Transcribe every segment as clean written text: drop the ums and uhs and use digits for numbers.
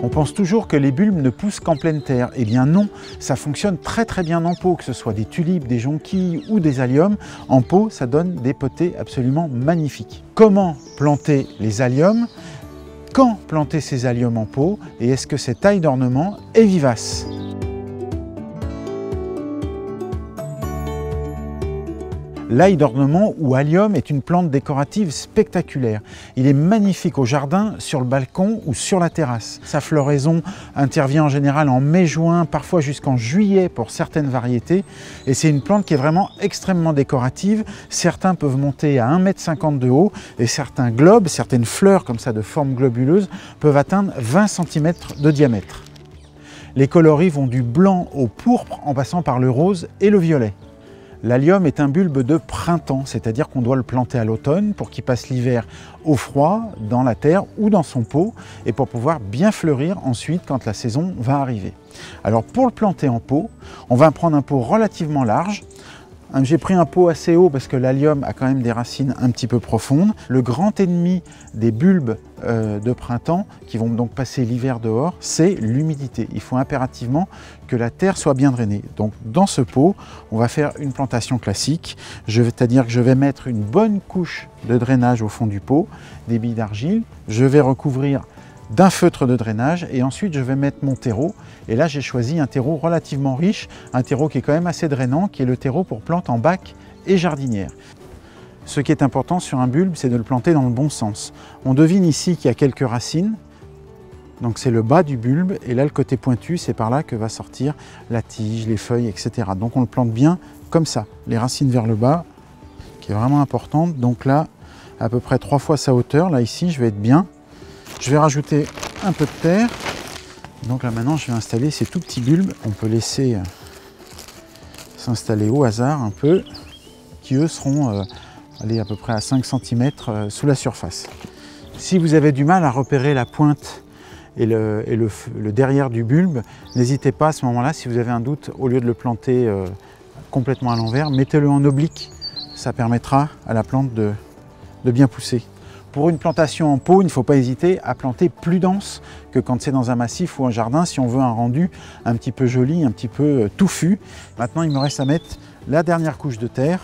On pense toujours que les bulbes ne poussent qu'en pleine terre. Eh bien non, ça fonctionne très bien en pot, que ce soit des tulipes, des jonquilles ou des alliums. En pot, ça donne des potées absolument magnifiques. Comment planter les alliums? Quand planter ces alliums en pot? Et est-ce que cette taille d'ornement est vivace? L'ail d'ornement ou allium est une plante décorative spectaculaire. Il est magnifique au jardin, sur le balcon ou sur la terrasse. Sa floraison intervient en général en mai-juin, parfois jusqu'en juillet pour certaines variétés. Et c'est une plante qui est vraiment extrêmement décorative. Certains peuvent monter à 1,50 m de haut et certains globes, certaines fleurs comme ça de forme globuleuse peuvent atteindre 20 cm de diamètre. Les coloris vont du blanc au pourpre en passant par le rose et le violet. L'allium est un bulbe de printemps, c'est-à-dire qu'on doit le planter à l'automne pour qu'il passe l'hiver au froid, dans la terre ou dans son pot, et pour pouvoir bien fleurir ensuite quand la saison va arriver. Alors pour le planter en pot, on va prendre un pot relativement large. J'ai pris un pot assez haut parce que l'allium a quand même des racines un petit peu profondes. Le grand ennemi des bulbes de printemps, qui vont donc passer l'hiver dehors, c'est l'humidité. Il faut impérativement que la terre soit bien drainée. Donc dans ce pot, on va faire une plantation classique. C'est-à-dire que je vais mettre une bonne couche de drainage au fond du pot, des billes d'argile. Je vais recouvrir d'un feutre de drainage et ensuite je vais mettre mon terreau. Et là j'ai choisi un terreau relativement riche, un terreau qui est quand même assez drainant, qui est le terreau pour plantes en bac et jardinière. Ce qui est important sur un bulbe, c'est de le planter dans le bon sens. On devine ici qu'il y a quelques racines, donc c'est le bas du bulbe, et là le côté pointu, c'est par là que va sortir la tige, les feuilles, etc. Donc on le plante bien comme ça, les racines vers le bas, qui est vraiment importante. Donc là, à peu près 3 fois sa hauteur, là ici je vais être bien. Je vais rajouter un peu de terre. Donc là maintenant je vais installer ces tout petits bulbes. On peut laisser s'installer au hasard un peu, qui eux seront à peu près à 5 cm sous la surface. Si vous avez du mal à repérer la pointe et le derrière du bulbe, n'hésitez pas à ce moment-là, si vous avez un doute, au lieu de le planter complètement à l'envers, mettez-le en oblique. Ça permettra à la plante de bien pousser. Pour une plantation en pot, il ne faut pas hésiter à planter plus dense que quand c'est dans un massif ou un jardin, si on veut un rendu un petit peu joli, un petit peu touffu. Maintenant, il me reste à mettre la dernière couche de terre.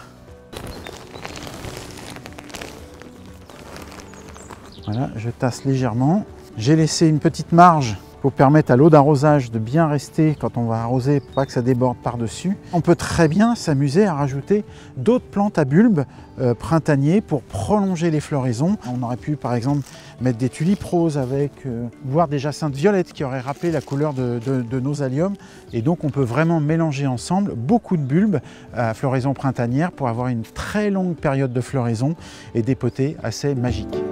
Voilà, je tasse légèrement. J'ai laissé une petite marge pour permettre à l'eau d'arrosage de bien rester quand on va arroser, pas que ça déborde par-dessus. On peut très bien s'amuser à rajouter d'autres plantes à bulbes printaniers pour prolonger les floraisons. On aurait pu par exemple mettre des tulipes roses avec, voire des jacinthes violettes qui auraient rappelé la couleur de nos alliums. Et donc on peut vraiment mélanger ensemble beaucoup de bulbes à floraison printanière pour avoir une très longue période de floraison et des potées assez magiques.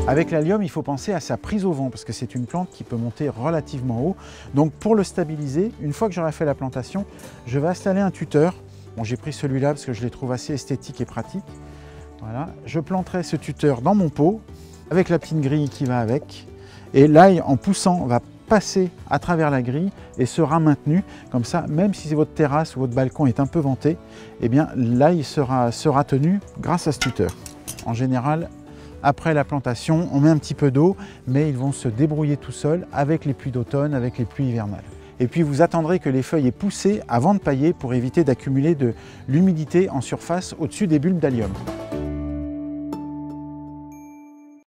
Avec l'allium, il faut penser à sa prise au vent parce que c'est une plante qui peut monter relativement haut. Donc pour le stabiliser, une fois que j'aurai fait la plantation, je vais installer un tuteur. Bon, j'ai pris celui-là parce que je les trouve assez esthétiques et pratiques. Voilà. Je planterai ce tuteur dans mon pot avec la petite grille qui va avec. Et l'ail, en poussant, va passer à travers la grille et sera maintenu. Comme ça, même si votre terrasse ou votre balcon est un peu venté, eh bien l'ail sera tenu grâce à ce tuteur. En général, après la plantation, on met un petit peu d'eau, mais ils vont se débrouiller tout seuls avec les pluies d'automne, avec les pluies hivernales. Et puis vous attendrez que les feuilles aient poussé avant de pailler pour éviter d'accumuler de l'humidité en surface au-dessus des bulbes d'allium.